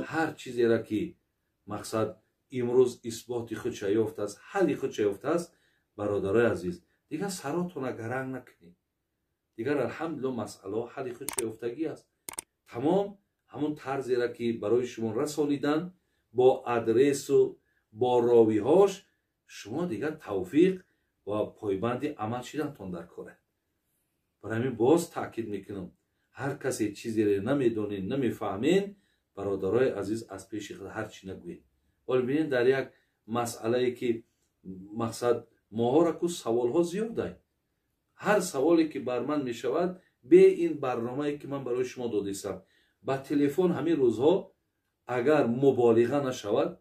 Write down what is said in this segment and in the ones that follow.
هر چیزی را که مقصد امروز اثبات خود یافته است، حل خود یافته است، برادرای عزیز دیگر سراتون گرنگ نکنید. دیگر الحمدلله مسئله حل خود یافتگی است. تمام همون طرزی را که برای شما رسانیدن با آدرس و با راویهاش، شما دیگر توفیق و پایبند عمل شدنتون در کاره. برای همین باز تاکید میکنم هر کسی چیزی را نمیدونین نمیفهمین، برادرای عزیز از پیش خود هر چی نگوین. ولی ببینید در یک مسئله که مقصد ماها را کو سوال ها زیاده، هر سوالی که بر من میشود به این برنامه‌ای که من برای شما دادیستم با تلفن همین روزها اگر مبالغه نشود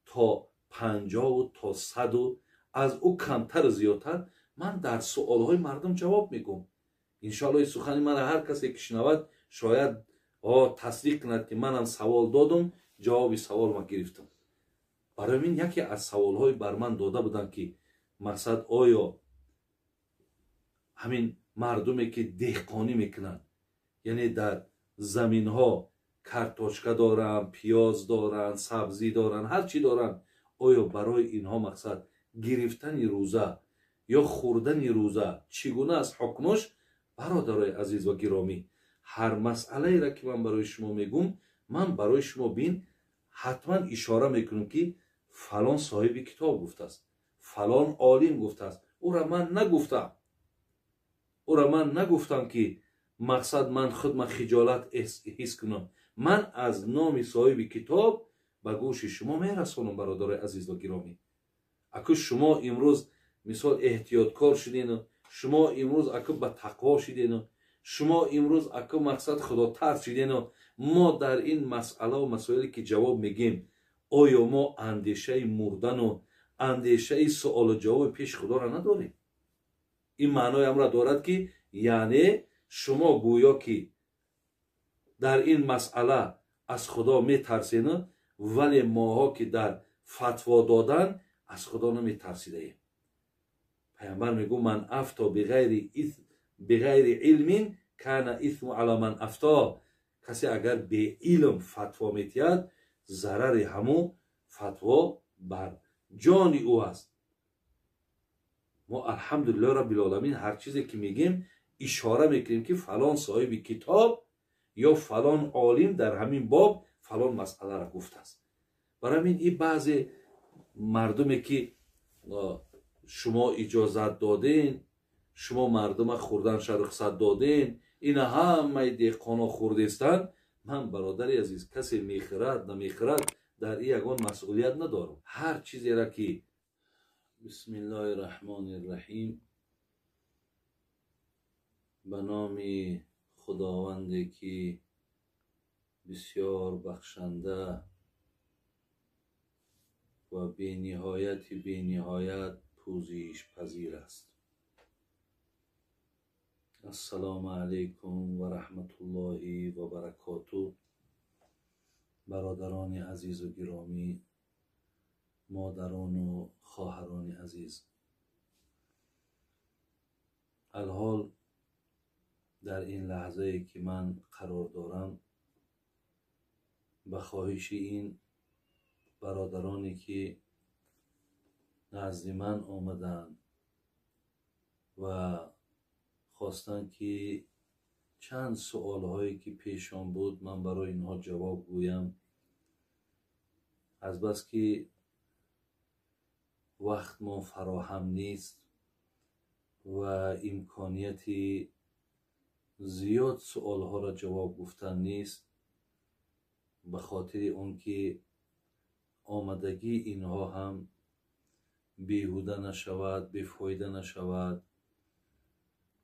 تا 50 و تا 100 و از او کمتر زیادتر من در سوالهای مردم جواب میگم. انشاءالله سخن من هر کسی که شنود شاید تصدیق کند که منم سوال دادم، جواب سوال ما گرفتم. برای این یکی از سوالهای بر من داده بودن که مقصد آیا همین مردمی که دهقانی میکنن، یعنی در زمین ها کارتوشکا دارن، پیاز دارن، سبزی دارن، هر چی دارن، آیا برای اینها مقصد گرفتن روزه یا خوردن روزه چگونه است حکمش؟ برادرای عزیز و گرامی، هر مسئله را که من برای شما میگم، من برای شما بین حتما اشاره میکنم که فلان صاحب کتاب گفته است، فلان عالم گفته است. او را من نگفتم که مقصد من خود من خجالت حس کنم. من از نام صاحب کتاب به گوش شما میرسانم برادرای عزیز و گرامی. اگه شما امروز مثال احتیاطکار شدین، شما امروز اگه به تقوا شدین، شما امروز اگه مقصد خدا ترس شدین، ما در این مسئله و مسائلی که جواب میگیم آیا ما اندیشه مردن و اندیشه سوال و جواب پیش خدا را نداریم؟ این معنای امر دارد که یعنی شما گویا که در این مسئله از خدا میترسین، ولی ماها که در فتوا دادن از خدا نمیترسیده ایم. پیامبر میگو من افتا بغیر علم کان اثم علی من افتا. کسی اگر به علم فتوا میتید ضرر همو فتوا بر جان او است. ما الحمدلله رب العالمین هر چیزی که میگیم اشاره میکنیم که فلان صاحب کتاب یا فلان عالم در همین باب فلان مسئله را گفته است. برای این بعضی مردمی که شما اجازت دادین، شما مردم خوردن رخصت دادین، این همه دهقانا خوردستن، من برادری عزیز کسی میخرد نمیخرد در این یگان مسئولیت ندارم. هر چیزی را که بسم الله الرحمن الرحیم، به نام خداوندی که بسیار بخشنده و بی نهایت پوزش پذیر است. السلام علیکم و رحمت الله و برکاته. برادران عزیز و گرامی، مادران و خواهران عزیز، الحال در این لحظه که من قرار دارم به خواهش این برادرانی که نزد من آمدند و خواستند که چند سوال هایی که پیشم بود من برای اینها جواب گویم، از بس که وقت ما فراهم نیست و امکانیت زیاد سوال ها را جواب گفتن نیست، به خاطر اون که آمدگی اینها هم بیهوده نشود، بیفایده نشود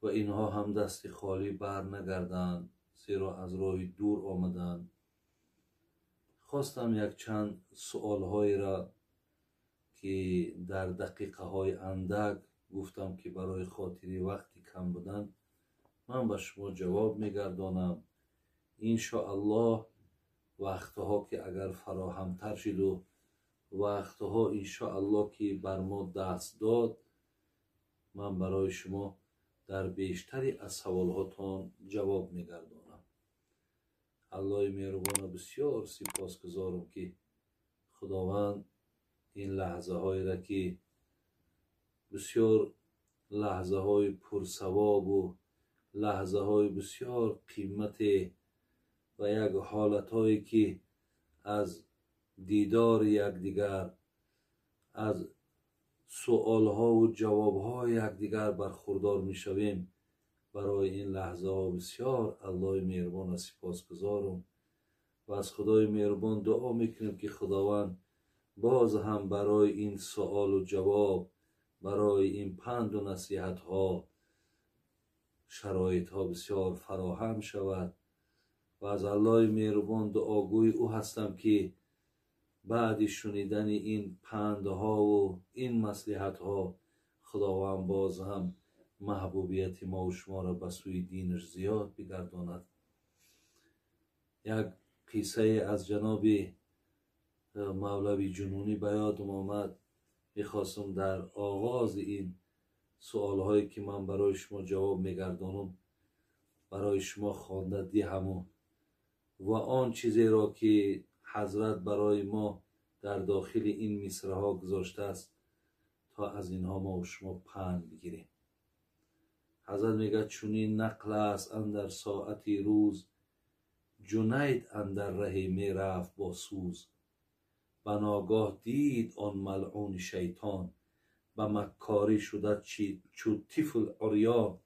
و اینها هم دست خالی بر نگردند، زیرا از راه دور آمدند. خواستم یک چند سوال های را که در دقیقه های اندک گفتم که برای خاطر وقتی کم بودن من به شما جواب میگردانم. انشاءالله وقتها که اگر فراهمتر شد و وقتها انشاءالله که بر ما دست داد، من برای شما در بیشتری از سوالهاتان جواب میگردانم. الله مهربان بسیار سپاسگزارم که خداوند این لحظه هایی را که بسیار لحظه های پرثواب و لحظه های بسیار قیمت و یک حالت هایی که از دیدار یکدیگر، از سوال ها و جواب های یکدیگر برخوردار می شویم. برای این لحظه ها بسیار الله مهربان سپاسگزارم و از خدای مهربان دعا میکنیم که خداوند باز هم برای این سوال و جواب، برای این پند و نصیحت ها شرایط ها بسیار فراهم شود و از الله مهربان دعاگوی او هستم که بعد شنیدن این پندها و این مصلحت ها خداوند باز هم محبوبیت ما و شما را به سوی دینش زیاد بگرداند. یک قصه از جناب مولوی جنونی به یادم آمد. میخواستم در آغاز این سوال هایی که من برای شما جواب میگردانم برای شما خوانده دهم و آن چیزی را که حضرت برای ما در داخل این مصرع ها گذاشته است تا از اینها ما و شما پند بگیریم. حضرت میگه چونین نقل است اندر ساعتی روز، جنید اندر رهی میرفت با سوز. بناگاه دید آن ملعون شیطان، به مکاری شده چو طفل عریان.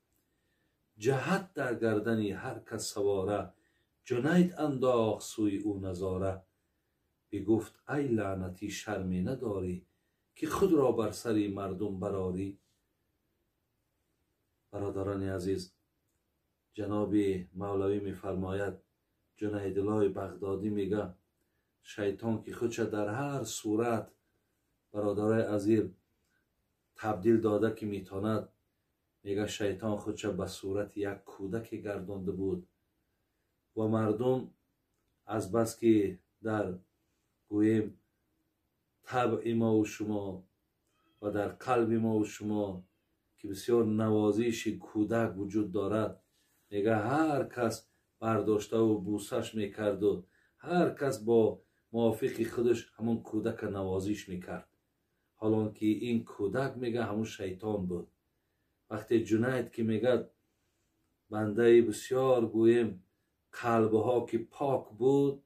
جهت در گردنی هر کس سواره، جنید انداخت سوی او نظاره. بگفت ای لعنتی شرمی نداری، که خود را بر سری مردم براری. برادران عزیز، جناب مولوی میفرماید، جنید الله بغدادی میگه شیطان که خودش در هر صورت برادرای عزیز تبدیل داده که میتواند، میگه شیطان خودش به صورت یک کودک گردانده بود و مردم از بس که در گویم طبع ما و شما و در قلب ما و شما که بسیار نوازش کودک وجود دارد، میگه هر کس برداشته و بوسش میکرد و هر کس با موافق خودش همون کودک نوازش میکرد، حالان که این کودک میگه همون شیطان بود. وقتی جنید که میگه بنده بسیار گویم قلبها که پاک بود،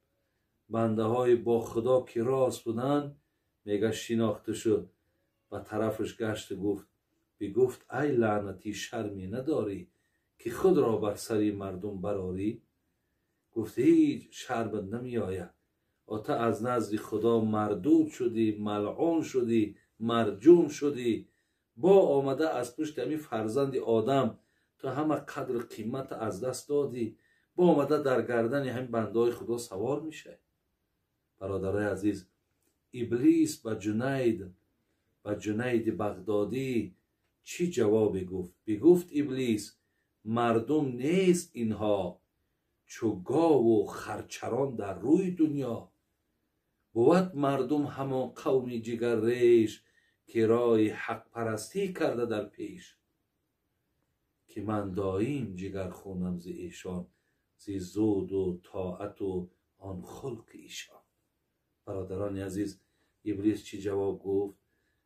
بنده های با خدا که راست بودن، میگه شناخته شد و طرفش گشت گفت، بگفت ای لعنتی شرمی نداری، که خود را بر سری مردم براری. گفت هیچ شرمت نمی آید، تو از نزد خدا مردود شدی، ملعون شدی، مرجوم شدی. با آمده از پشت همی فرزند آدم تو همه قدر قیمت از دست دادی، با آمده در گردن همین بنده های خدا سوار میشه. برادرای عزیز، ابلیس و جنید بغدادی چی جواب گفت؟ بگفت ابلیس مردم نیست اینها، چو گاو و خرچران در روی دنیا. بود مردم همان قومی جگر ریش، که رای حق پرستی کرده در پیش. که من دایم جگر خونم ز ایشان، ز زود و طاعت و آن خلق ایشان. برادران عزیز، ابلیس چی جواب گفت؟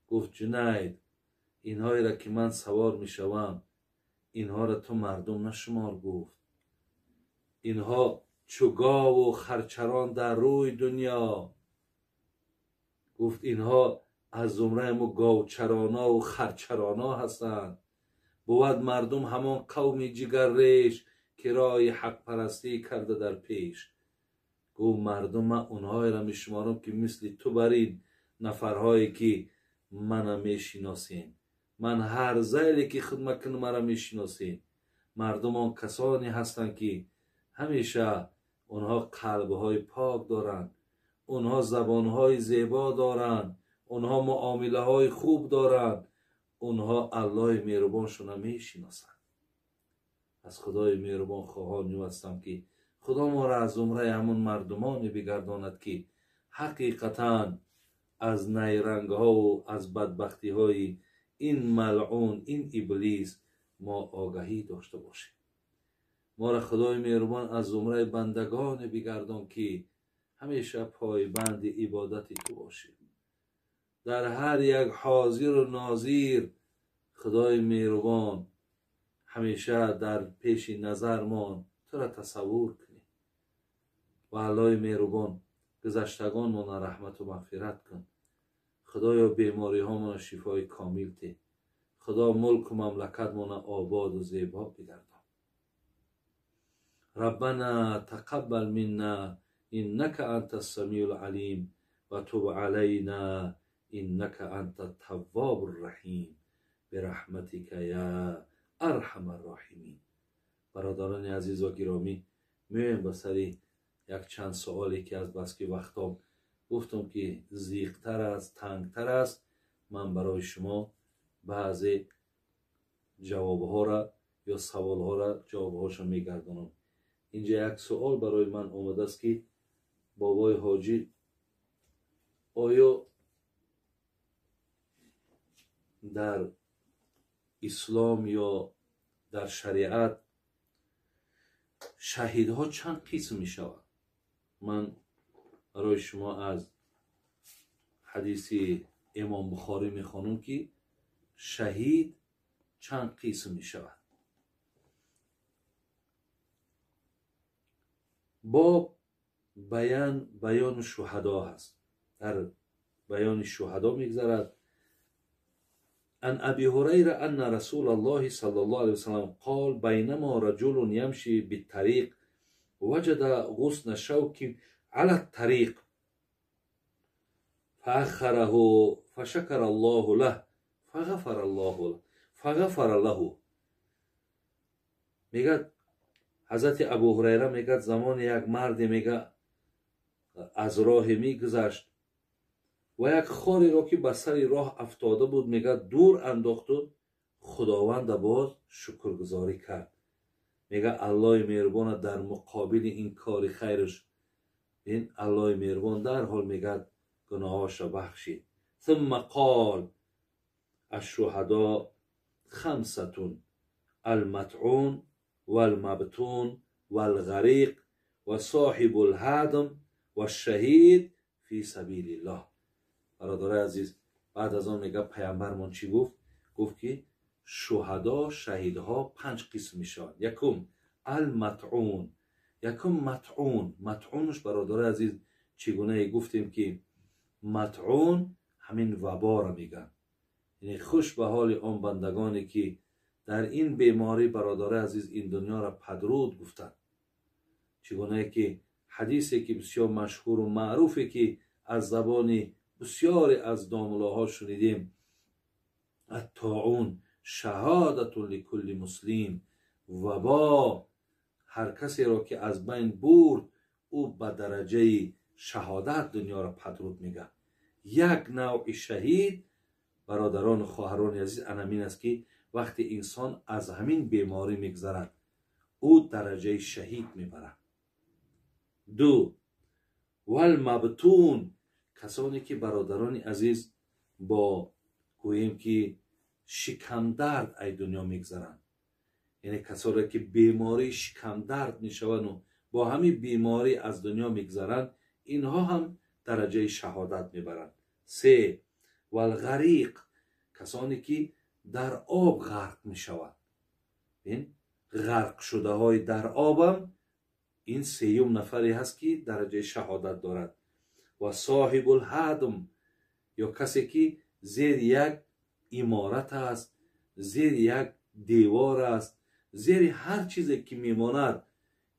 گفت جنید اینهایی را که من سوار می شوم، اینها را تو مردم نشمار. گفت اینها چو گاو و خرچران در روی دنیا. گفت اینها از زمره مو گاوچرانا و خرچرانا هستند. بود مردم همان قومی جگر ریش، که رای حق پرستی کرده در پیش. گفت مردم من اونهایی را می شمارم که مثل تو برین نفرهایی که من میشناسین، من هر زیلی که خدمت کنم مرا میشناسین. مردم آن کسانی هستند که همیشه اونها قلبهای پاک دارند، اونها زبانهای زیبا دارند، اونها معامله های خوب دارند، اونها الله مهربانشون میشناسند. از خدای مهربان خواهان هستم که خدا ما را از زمره همون مردمانی بگرداند که حقیقتا از نیرنگ ها و از بدبختی های این ملعون، این ابلیس ما آگاهی داشته باشیم. ما را خدای مهربان از زمره بندگان بگردان که همیشه پایبند عبادت تو باشیم. در هر یک حاضر و ناظر خدای مهربان همیشه در پیش نظرمان تو را تصور کنی. و الله مهربان گذشتگان ما رحمت و مغفرت کن. خدایا بیماری ها ما شفای کامل ده. خدا ملک و مملکت ما آباد و زیبا بگردان. ربنا تقبل منا انك انت السميع العليم وتب علينا انك انت التواب الرحيم برحمتك یا ارحم الراحمین. برادران عزیز و گرامی، میایم به سری یک چند سوالی که از بس که وقتم گفتم که زیغتر است، تنگتر است، من برای شما بعضی جوابها را یا سوالها را جوابهاشو میگردانم. اینجا یک سوال برای من آمده است که بابای حاجی آیا در اسلام یا در شریعت شهیدها چند قسم می شود؟ من برای شما از حدیث امام بخاری می خوانم که شهید چند قسم می شود. باب بیان شهدا هست. در بیان شهدا میگذرد. عن ابي هريره ان رسول الله صلى الله عليه وسلم قال بينما رجل يمشي بالطريق وجد غصن شوك على الطريق فأخره فشكر الله له فغفر له. میگه حضرت ابو هریره میگه زمان یک مرد میگه از راه میگذشت و یک خاری را که به سر راه افتاده بود میگه دور انداخت و خداوند باز شکرگزاری کرد. میگه الله مهربان در مقابل این کار خیرش این الله مهربان در حال میگه گناهاش را بخشید. ثم قال الشهداء خمسة المطعون والمبتون والغریق و صاحب الهدم و الشهید فی سبیل الله. برادر عزیز، بعد از آن میگه پیامبرمان چی گفت؟ گفت که شهدا، شهیدها 5 قسم میشن. یکم المطعون. مطعونش برادر عزیز چگونه گفتیم که مطعون همین وبا را میگن، یعنی خوش به حال آن بندگانی که در این بیماری برادر عزیز این دنیا را پدرود گفتند. چگونه که حدیثی که بسیار مشهور و معروفی که از زبان بسیاری از داملاها شنیدیم، الطاعون شهادت لکل مسلم. وبا هر کسی را که از بین برد او به درجه شهادت دنیا را پدرود میگه. یک نوع شهید برادران و خواهران عزیز انمین است که وقتی انسان از همین بیماری میگذرد او درجه شهید میبرد. 2 والمبتون، کسانی که برادران عزیز با گوییم که شکم درد ای دنیا میگذرند، یعنی کسانی که بیماری شکم درد میشوند و با همین بیماری از دنیا میگذرند، اینها هم درجه شهادت میبرند. 3 والغریق، کسانی که در آب غرق میشوند. این غرق شده های در آبم این 3 نفری هست که درجه شهادت دارد. و صاحب الهدم، یا کسی که زیر یک عمارت است، زیر یک دیوار است، زیر هر چیزی که میماند،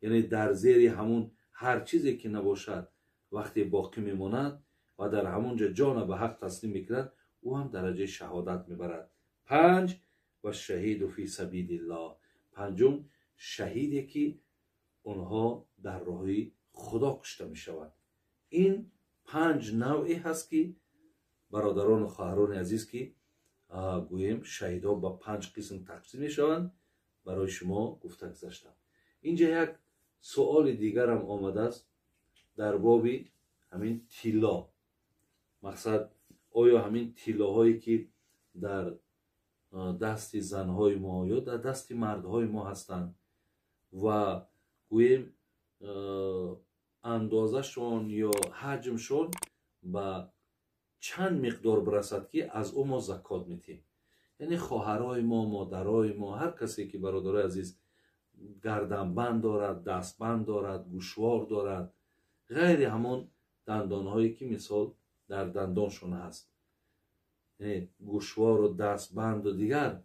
یعنی در زیر همون هر چیزی که نباشد وقتی باقی میماند و در همونجا جان به حق تسلیم میکند، او هم درجه شهادت میبرد. 5 و شهید فی سبیل الله، 5 شهیدی که اونها در راه خدا کشته میشوند. این 5 نوعی هست که برادران و خواهران عزیز که گوییم شهیدها با 5 قسم تقسیم میشوند برای شما گفته گذاشتم. اینجا یک سوال دیگر هم آمده است در باب همین طلا. مقصد آیا همین طلاهایی که در دست زنهای ما یا در دست مردهای ما هستند و گوییم اندازهشون یا حجمشون به چند مقدار برسد که از او ما زکات میتیم. یعنی خواهرای ما، مادرای ما، هر کسی که برادرای عزیز گردنبند دارد، دستبند دارد، گوشوار دارد، غیر همون دندانهایی که مثال در دندانشون هست، یعنی گوشوار و دستبند و دیگر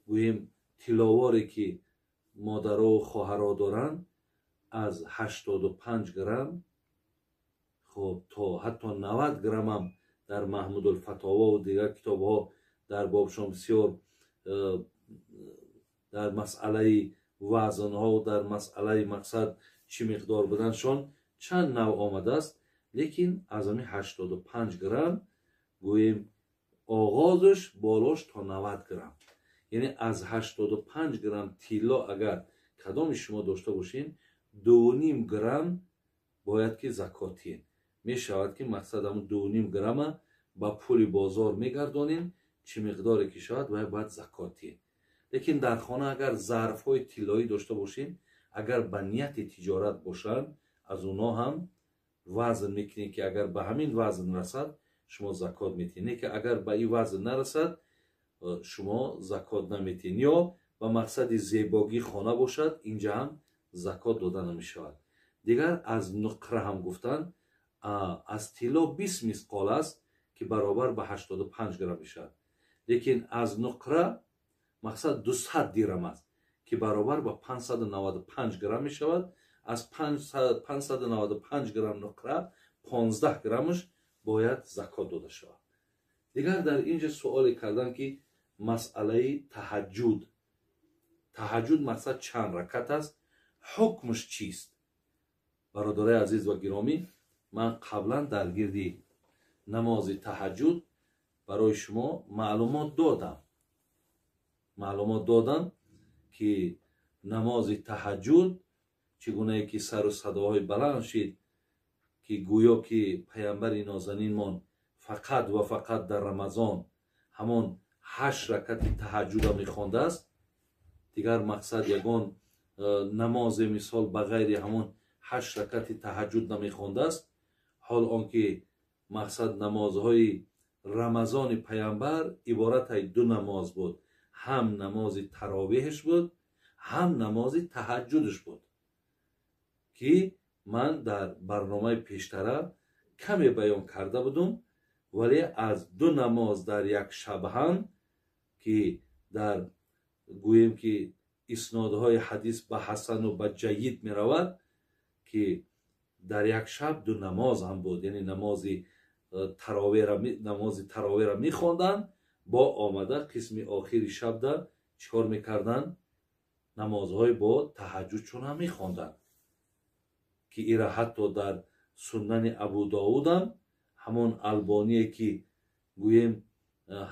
گوییم تلاواری که مادرها و خواهرها دارند، از 85 گرم خب تا حتی 90 گرم هم در محمود الفتاوا و دیگر کتاب ها در بابشان بسیار در مسئله وزن ها و در مسئله مقصد چی مقدار بدنشان چند نوع آمده است. لیکن از همین 85 گرم گوییم آغازش بالاش تا 90 گرم، یعنی از 85 گرم طلا اگر کدام شما داشته باشین 2.5 گرم باید که زکاتین می شود که مقصد همون 2.5 گرم با پول بازار می گردانین، چه مقداری که شود باید زکاتین. لیکن در خانه اگر ظرف های طلایی داشته باشین، اگر به نیت تجارت باشن، از اونا هم وزن میکنین که اگر به همین وزن رسد شما زکات میتین، که اگر به این وزن نرسد شما زکات نمیتین. یا به مقصد زیباگی خانه باشد، اینجا هم زکات داده نمیشود. دیگر از نقره هم گفتن از طلا 20 مثقال است که برابر به 85 گرم میشود. لیکن از نقره مقصد 200 درم است که برابر به 595 گرم می شود. از 595 گرم نقره 15 گرمش باید زکات داده شود. دیگر در اینجا سوال کردن که مسئله تهجد مقصد چند رکعت است، حکمش چیست؟ برادرای عزیز و گرامی، من قبلا در گردی نماز تهجد برای شما معلومات دادم که نماز تهجد چگونه که سر و صداهای بلند شد که گویا که پیامبر نازنینمان فقط و فقط در رمضان همون 8 رکعت تهجد میخوانده است. دیگر مقصد یگان نماز مثال بغیر همون 8 رکعت تهجد نمیخوانده است. حال آنکه مقصد نمازهای رمضان پیامبر عبارت از 2 نماز بود، هم نماز تراویحش بود، هم نماز تهجدش بود، که من در برنامه پیشتره کمی بیان کرده بودم. ولی از 2 نماز در یک شب هم که در گوییم که اسنادهای حدیث به حسن و به جید می رود که در یک شب 2 نماز هم بود، یعنی نماز تراویح را می خواندن، با آمده قسم آخری شب در چیکار میکردن؟ نمازهای با تهجد چون هم میخواندن که ایرا حتی در سنن ابو داود هم همون البانیه که گوییم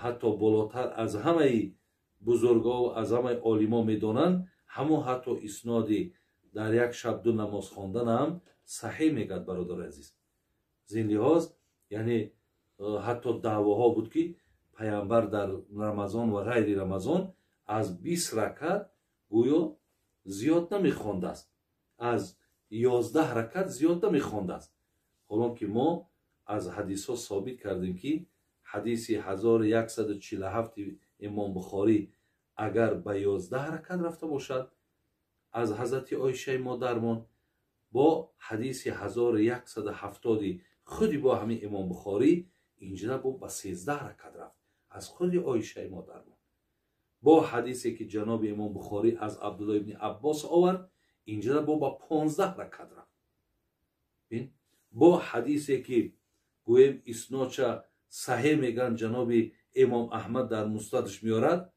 حتی بالاتر از همه بزرگا و از همه عالما میدانند، همون حتی اسنادی در یک شب 2 نماز خواندن هم صحیح میگد برادر عزیز. زین لحاظ یعنی حتی دعواها بود که پیامبر در رمضان و غیر رمضان از 20 رکعت گویا زیاد نمیخوانده است، از 11 رکعت زیاد نمیخوانده است. حالا که ما از حدیث ها ثابت کردیم که حدیث 1147 امام بخاری اگر به 11 رکعت رفته باشد از حضرت عایشه مادرمان، با حدیث 1170 خودی با همین امام بخاری اینجا با 13 رکعت رفت از خود عایشه مادرمان. با حدیثی که جناب امام بخاری از عبدالله ابن عباس آورد اینجا با 15 رکعت رفت. بین با حدیثی که گویم اسنادش صحیح میگن جناب امام احمد در مسندش میارد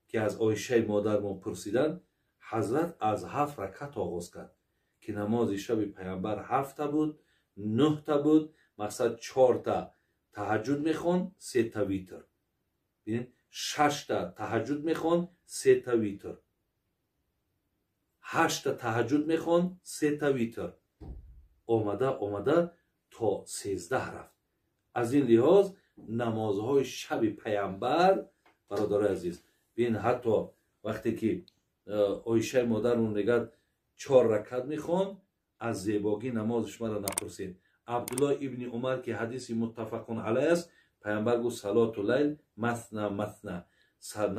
که از عایشه مادرمان پرسیدن، حضرت از 7 رکعت آغاز کرد که نماز شب پیامبر 7 تا بود، 9 تا بود، مقصد 4 تا تهجد میخوان، 3 تا ویتر. ببین 6 تا تهجد میخوان، 3 تا ویتر. 8 تا تهجد میخوان، 3 تا ویتر. آمده تا 13 رفت. از این لحاظ نمازهای شب پیامبر برادر عزیز، ببین حتی وقتی که ойша модармон мегӯяд 4 ракат мехон, аз зебогӣ намозиш мара напурсед. абдулло ибни умар ки ҳадиси муттафақун алайҳ аст, пайғамбар гӯфт салоту лайл масна масна,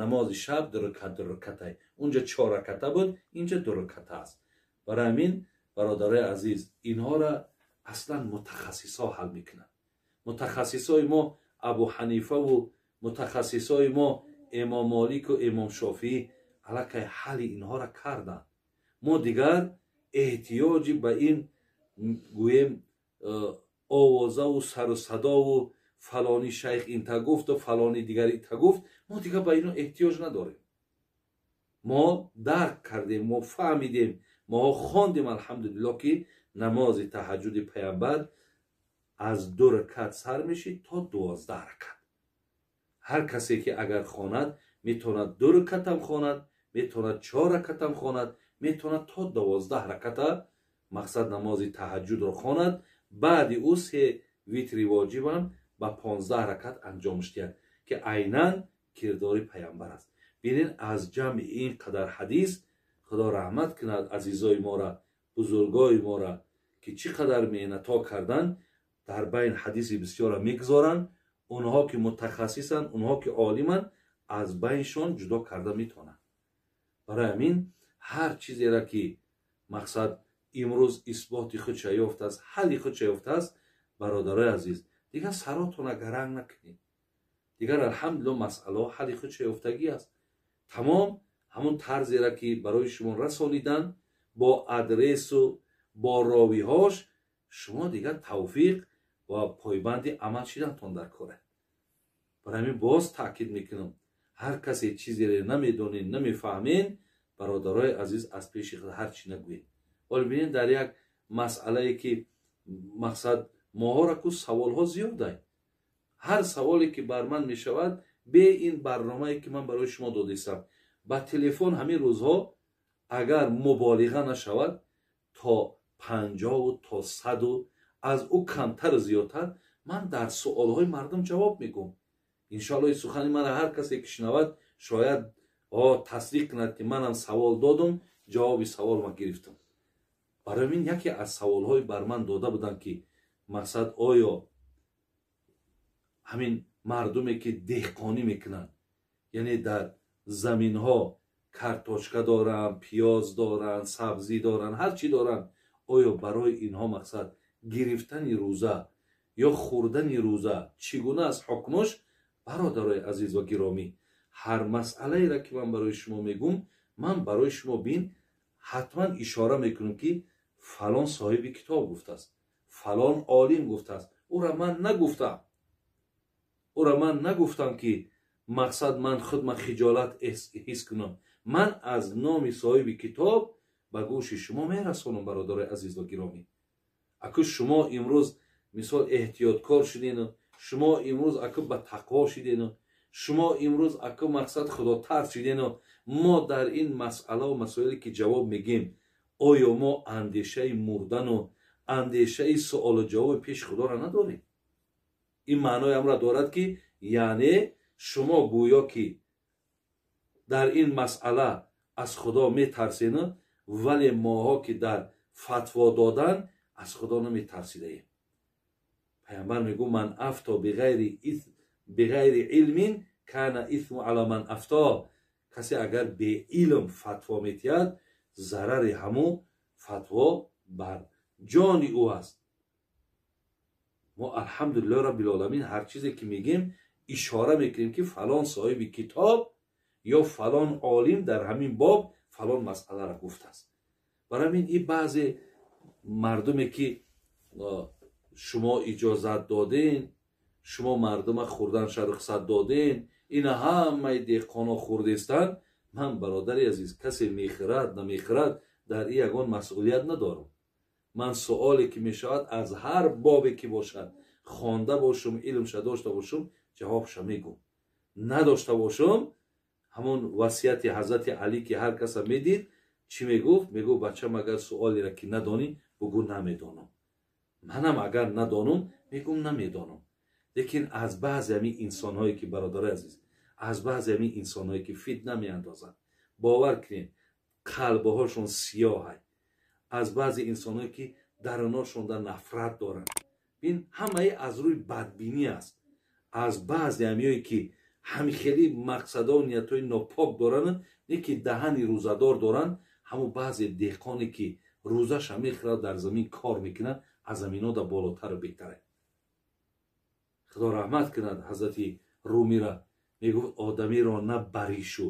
намози шаб 2 ракат 2 ракатай. унҷа 4 раката буд, инҷа 2 раката аст. барои ҳамин бародарои азиз, инҳора аслан мутахассисҳо ҳал мекунанд. мутахассисҳои мо абу ҳанифаву мутахассисҳои мо имом молику имом шофиӣ аллакай ҳалли инҳора карданд. мо дигар эҳтиёҷи ба ин гӯем овозаву сарусадову фалони шайх инта гуфту фалони дигари инта гуфт, мо дигар ба ино эҳтиёҷ надорем. мо дарк кардем, мо фаҳмидем, мо хондем алҳамдулилло ки намози таҳаҷҷуди пайғамбар аз 2 ракат сар мешид то 12 ракат. ҳар касе ки агар хонад метавонад 2 ракатам хонад, метавонад 4 ракатам хонад, метавонад то 12 раката мақсад намози таҳаҷҷудро хонад. баъди ӯ 3 витри воҷибам ба 15 ракат анҷомш диҳад ки айнан кирдори пайғамбар аст. бинед аз ҷамъи ин қадар ҳадис, худо раҳмат кунад азизои мора, бузургои мора ки чӣ қадар меҳнатҳо карданд, дар байн ҳадиси бисёра мегузоранд. онҳо ки мутахассисанд, онҳо ки олиманд, аз байншон ҷудо карда метавонанд. барои ҳамин ҳар чизеро ки мақсад имрӯз исботи худша ёфтааст, ҳалли худша ёфтааст, бародарои азиз, дигар саротона гаранг накунед. дигар алҳамдулилло масъалаҳо ҳалли худша ёфтагӣ аст. тамом ҳамон тарзеро ки барои шумо расонидан бо адресу бо ровиҳош, шумо дигар тавфиқ ва пойбанди амал шидантон дар кор. барои ҳамин боз таъкид мекунам, ҳар касе чизеро намедонед, намефаҳмед, бародарои азиз аз пеши худ ҳарчӣ нагӯед. ҳоло бинед дар як масъалае ки мақсад моҳора ку саволҳо зиёдай. ҳар саволе ки бар ман мешавад, бе ин барномае ки ман барои шумо додистам, ба телефон ҳамин рӯзҳо агар муболиға нашавад, то 50 то 100 аз ӯ камтару зиёдтар ман дар суолҳои мардум ҷавоб мегӯм. иншоалло сухани мана ҳар касе ки шунавад шояд тасдиқ кунад ки манам савол додум, ҷавоби саволма гирифтам. барои мин яке аз саволҳои бар ман дода буданд ки мақсад оё ҳамин мардуме ки деҳқонӣ мекунанд, яъне дар заминҳо картошка доранд, пиёз доранд, сабзӣ доранд, ҳар чӣ доранд, оё барои инҳо мақсад гирифтани рӯза ё хӯрдани рӯза чӣ гуна аст ҳукмуш? бародарои азиз ва гиромӣ, ҳар масъалаеро ки ман барои шумо мегӯм, ман барои шумо бин ҳатман ишора мекунам ки фалон соҳиби китоб гуфтааст, фалон олим гуфтааст. ӯро ман нагуфтам ки мақсад ман худма хиҷолат ҳис кунам. ман аз номи соҳиби китоб ба гӯши шумо мерасонам. бародарои азиз ва гиромӣ, аку шумо имрӯз мисол эҳтиёткор шудену, шумо имрӯз аку ба тақво шудену, шумо имрӯз аку мақсад худотарс шудену, мо дар ин масъалаву масоиле ки ҷавоб мегим, оё мо андешаи мурдану андешаи суолу ҷавоби пеши худоро надорем? ин маънои амро дорад ки яъне шумо гӯё ки дар ин масъала аз худо метарсену, вале моҳо ки дар фатво додан аз худо наметарсидаем. пайғамбар мегӯ ман афто биғайри илмин кана исму ала ман афто. касе агар бе илм фатво метиҳад, зарари ҳамун фатво бар ҷони ӯ аст. мо алҳамдулиллоҳи раббил оламин ҳар чизе ки мегем ишора мекунем ки фалон соҳиби китоб ё фалон олим дар ҳамин боб фалон масъаларо гуфтааст. барои ҳамин ин баъзе мардуме ки шумо иҷозат доден, шумо мардума хӯрданша рухсат доден, ина ҳамаи деҳқоно хӯрдестанд, ман бародари азиз касе мехӯрад намехӯрад, дар ин ягон масъулият надорам. ман суоле ки мешавад аз ҳар бобе ки бошад, хонда бошум, илмша дошта бошум, ҷавобша мегӯм. надошта бошум, ҳамон васияти ҳазрати алӣ ки ҳар каса медид, чӣ мегуфт? мегӯфт бачам агар суолеро ки надонӣ бугӯ намедонам. манам агар надонам мегӯм намедонам. лекин аз баъзе ҳамин инсонҳое ки бародари азиз, аз баъзе ҳамин инсонҳое ки фитна меандозанд, бовар кунед қалбҳошон сиёҳ, аз баъзе инсонҳое ки даруношонда нафрат доранд. бин ҳамаи аз рӯи бадбинӣ аст. аз баъзе ҳамиҳое ки ҳамихелӣ мақсадҳо ниятҳои нопок доранд, не ки даҳани рӯзадор доранд, ҳамо баъзе деҳқоне ки рӯзаша мехӯрад дар замин кор мекунад, аз заминода болотару беҳтарад. худо раҳмат кунад ҳазрати румира мегуфт одамиро на ба ришу,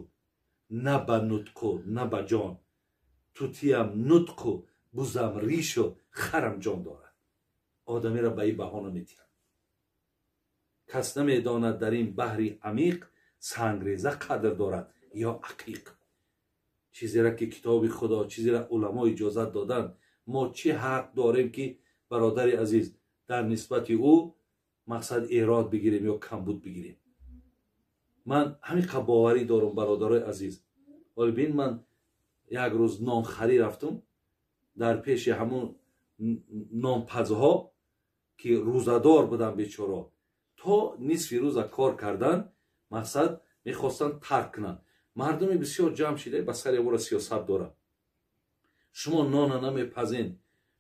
на ба нутқу, на ба ҷон, тутиям нутқу, бузам ришу, харам ҷон дорад. одамиро ба ин баҳо наметиҳад. кас намедонад дар ин баҳри амиқ сангреза қадр дорад ё ақиқ. чизеро ки китоби худо, чизеро уламо иҷозат доданд, мо чӣ ҳақ дорем ки бародари азиз дар нисбати ӯ мақсад эрод бигирем ё камбуд бигирем. ман ҳамин қабоварӣ дорам бародарои азиз. оли бин ман як рӯз нонхарӣ рафтам дар пеши ҳамун нонпазҳо ки рӯзадор буданд бечоро, то нисфи рӯза кор кардан, мақсад мехостанд тарк кунанд. мардуми бисёр ҷамъ шида ба сари вора сиёсат дорад. шумо нона намепазен,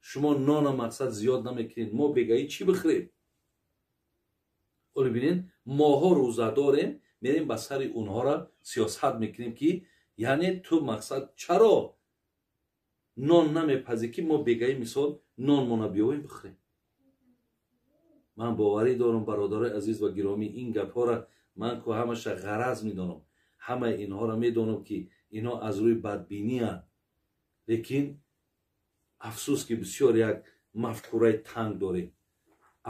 шумо нона мақсад зиёд намекунед, мо бегаӣ чӣ бихӯрем? оли бинед моҳо рӯзадорем, мерем ба сари онҳора сиёсат мекунем ки яъне ту мақсад чаро нон намепазӣ ки мо бегаӣ мисол нонмона биёвем бихӯрем. ман боварӣ дорам бародарои азиз ва гиромӣ, ин гапҳоро ман ку ҳамаша ғараз медонам, ҳамаи инҳоро медонам ки инҳо аз рӯи бадбинианд. лекин афсӯс ки бисёр як мафкураи танг дорем.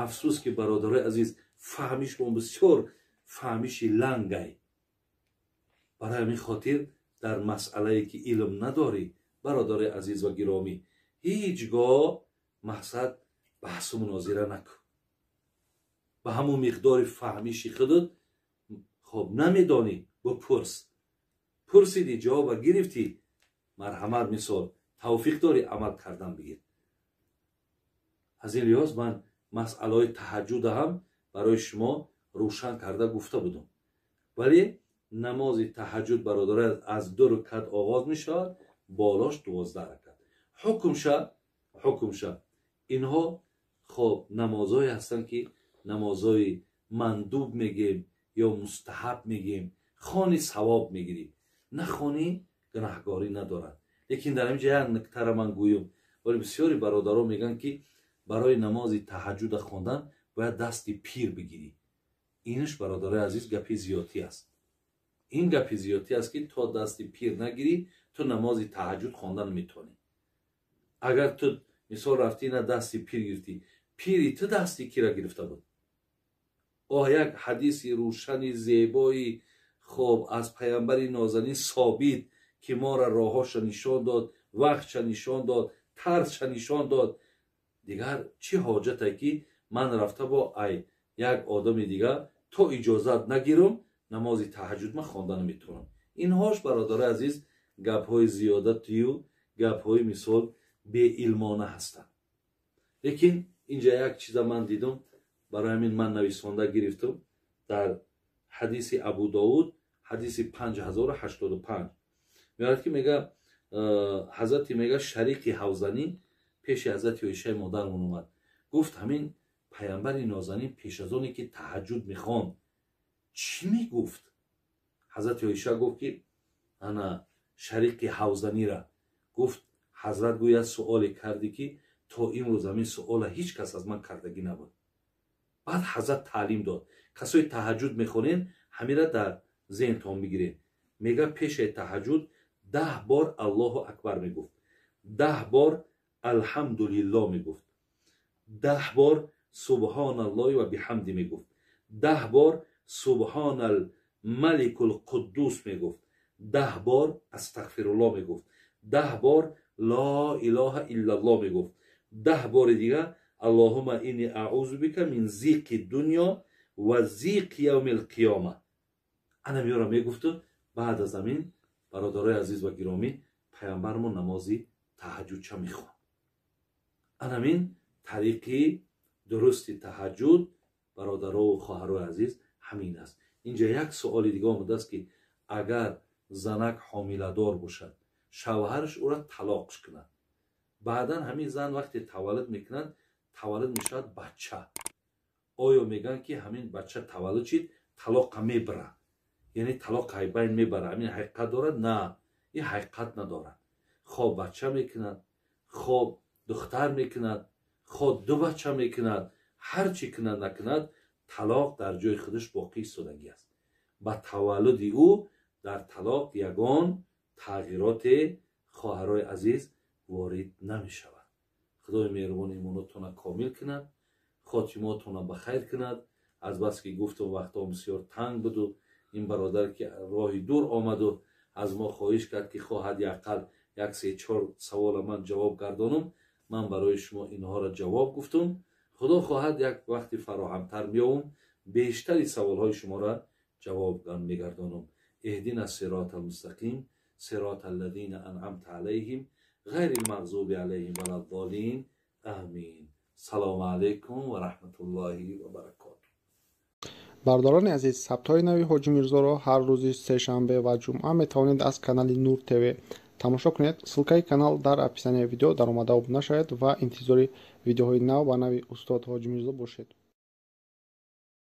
афсӯс ки бародарои азиз фаҳмишмон бисёр фаҳмиши лангай. барои ҳамин хотир дар масъалае ки илм надорӣ, бародарои азиз ва гиромӣ, ҳеҷ гоҳ мақсад баҳсу мунозира накун. ба ҳамун миқдори фаҳмиши худат хоб намедонӣ, бипурс. пурсиди ҷавоба гирифтӣ, марҳамат мисол тавфиқ дорӣ амал кардан бигир. аз ин лиҳоз ман масъалаҳои таҳаҷҷуда ҳам барои шумо рӯшан карда гуфта будам. вале намози таҳаҷҷуд бародари аз 2 ракат оғоз мешавад, болош 12 ракат. ҳукмша инҳо хоб намозҳое ҳастанд ки намозҳои мандуб мегем ё мустаҳаб мегем, хони савоб мегирӣ, нахони гунаҳгорӣ надорад. лекин дар инҷа як нуктаро ман гӯям, вале бисёри бародаро мегӯянд ки барои намози таҳаҷҷуда хондан бояд дасти пир бигирӣ. инаш бародарои азиз гапи зиёдтӣ аст. ин гапи зиёдтӣ аст ки то дасти пир нагирӣ, ту намози таҳаҷҷуд хондан наметавонӣ. агар ту мисол рафтӣ на дасти пир гирифтӣ, пири ту дасти кира гирифта буд? як ҳадиси рӯшани зебои хоб аз пайғамбари нозанин собит ки моро роҳоша нишон дод, вақтша нишон дод, тарзша нишон дод. дигар чӣ ҳоҷате ки ман рафта бо як одами дигар то иҷозат нагирам, намози таҳаҷҷуд ман хонда наметавонам. инҳош бародари азиз гапҳои зиёдатию гапҳои мисол беилмона ҳастанд. лекин инҷа як чиза ман дидам, барои ҳамин ман нависонда гирифтам дар ҳадиси абу довуд, ҳадиси 5085 меояд ки мега ҳазрати мега шарики ҳавзанӣ пеши ҳазрати оишаи модармон омад, гуфт ҳамин пайғамбари нозанин пеш аз оне ки таҳаҷҷуд мехонд чӣ мегуфт? ҳазрати оиша гуфт ки ана шарики ҳавзанира гуфт ҳазрат гӯя суоле карди ки то имрӯз ҳамин суола ҳеҷ кас аз ман кардагӣ набуд. баъд ҳазрат таълим дод, касои таҳаҷҷуд мехонен ҳамира дар зеҳнтон бигирен. мега пешаи таҳаҷҷуд 10 бор аллоҳу акбар мегуфт, 10 бор алҳамдулиллоҳ мегуфт, 10 бор субҳаналлоҳи ва биҳамди мегуфт, 10 бор субҳанал маликул қуддус мегуфт, 10 бор астағфируллоҳ мегуфт, 10 бор ла илоҳаиллаллоҳ мегуфт, 10 бори дигар аллоҳумма инни аъузу бика мин зиқи дунё ва зиқи явмил қиёма. ана меёра мегуфту. баъд аз амин бародарои азиз ва гиромӣ пайғамбармон намози таҳаҷҷудча мехонд. анамин тариқи дурусти таҳаҷҷуд бародарову хоҳарои азиз ҳамин аст. инҷа як суоли дига омадааст ки агар занак ҳомиладор бошад شوهرش او را طلاقش کند. بعدا همین زن وقتی تولد میکنند تولد میشود بچه. آیا میگن که همین بچه تولد شد طلاق میبره، یعنی طلاق های بین میبره، همین حقیقت دارد؟ نه، این حقیقت ندارد. خواه بچه میکند، خواه دختر میکند، خواه دو بچه میکند، هر چی کند نکند، طلاق در جای خودش باقی ایستادگی است. با تولد او در طلاق یگان تغییرات خواهرای عزیز وارد نمی شود. خدای مهربان ایمانتون کامل کند، خاتماتون بخیر کند. از بس که گفتم وقتا بسیار تنگ بود و این برادر که راهی دور آمد و از ما خواهش کرد که خواهد یقل یک 3-4 سوال من جواب گردانم، من برای شما اینها را جواب گفتم. خدا خواهد یک وقتی فراهمتر بیاوم بیشتری سوال های شما را جواب میگردانم. اهدنا الصراط المستقیم صراط الذین انعمت علیهم غیر المغضوب علیهم ولا الضالین آمین. سلام علیکم و رحمت الله و برکاته. برادران عزیز، ثبت‌های نوی حاجی میرزا را هر روز سه‌شنبه و جمعه میتوانید از کانال نور تв тамошо кунед. ссилкаи канал дар описанияи видео дар омада обуна шавед ва интизори видеоҳои нав ба нави устод ҳоҷи мирзо бошед.